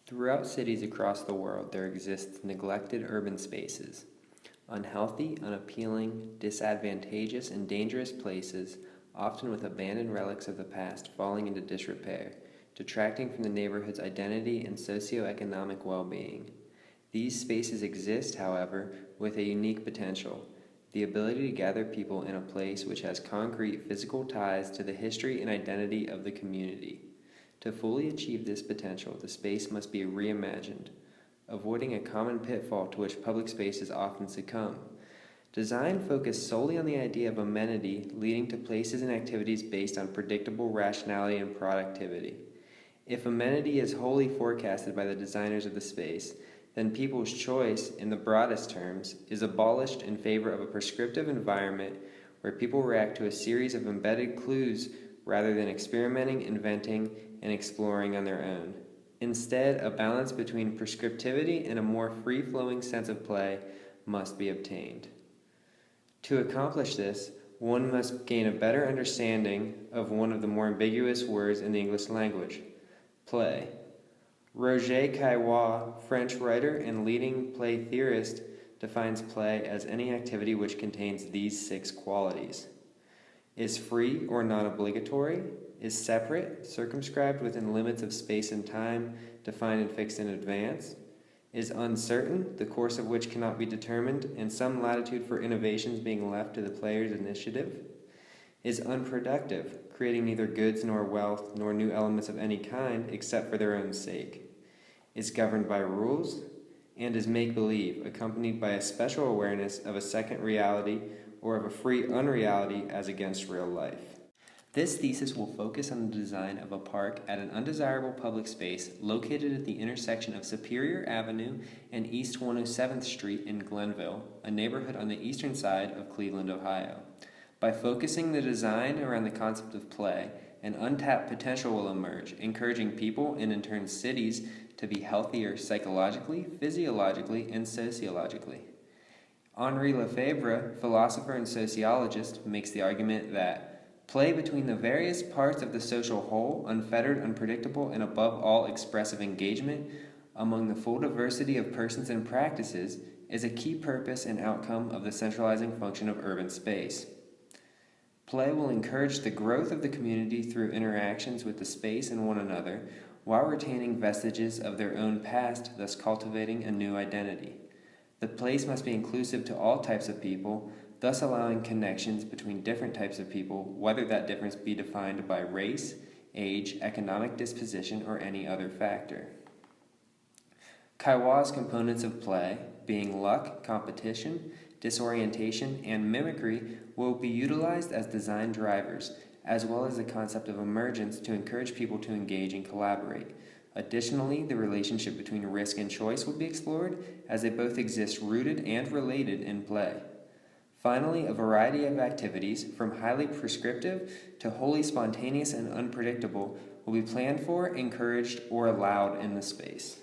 Throughout cities across the world, there exist neglected urban spaces. Unhealthy, unappealing, disadvantageous, and dangerous places, often with abandoned relics of the past falling into disrepair, detracting from the neighborhood's identity and socioeconomic well-being. These spaces exist, however, with a unique potential: the ability to gather people in a place which has concrete physical ties to the history and identity of the community. To fully achieve this potential, the space must be reimagined, avoiding a common pitfall to which public spaces often succumb. Design focused solely on the idea of amenity, leading to places and activities based on predictable rationality and productivity. If amenity is wholly forecasted by the designers of the space, then people's choice, in the broadest terms, is abolished in favor of a prescriptive environment where people react to a series of embedded clues rather than experimenting, inventing, and exploring on their own. Instead, a balance between prescriptivity and a more free-flowing sense of play must be obtained. To accomplish this, one must gain a better understanding of one of the more ambiguous words in the English language: play. Roger Caillois, French writer and leading play theorist, defines play as any activity which contains these 6 qualities: is free or non-obligatory, is separate, circumscribed within limits of space and time defined and fixed in advance, is uncertain, the course of which cannot be determined, and some latitude for innovations being left to the player's initiative, is unproductive, creating neither goods nor wealth nor new elements of any kind except for their own sake, is governed by rules, and is make-believe, accompanied by a special awareness of a second reality or of a free unreality as against real life. This thesis will focus on the design of a park at an undesirable public space located at the intersection of Superior Avenue and East 107th Street in Glenville, a neighborhood on the eastern side of Cleveland, Ohio. By focusing the design around the concept of play, an untapped potential will emerge, encouraging people and in turn cities to be healthier psychologically, physiologically, and sociologically. Henri Lefebvre, philosopher and sociologist, makes the argument that play between the various parts of the social whole, unfettered, unpredictable, and above all expressive engagement among the full diversity of persons and practices, is a key purpose and outcome of the centralizing function of urban space. Play will encourage the growth of the community through interactions with the space and one another, while retaining vestiges of their own past, thus cultivating a new identity. The place must be inclusive to all types of people, thus allowing connections between different types of people, whether that difference be defined by race, age, economic disposition, or any other factor. Caillois' components of play, being luck, competition, disorientation, and mimicry, will be utilized as design drivers, as well as the concept of emergence to encourage people to engage and collaborate. Additionally, the relationship between risk and choice will be explored, as they both exist rooted and related in play. Finally, a variety of activities, from highly prescriptive to wholly spontaneous and unpredictable, will be planned for, encouraged, or allowed in the space.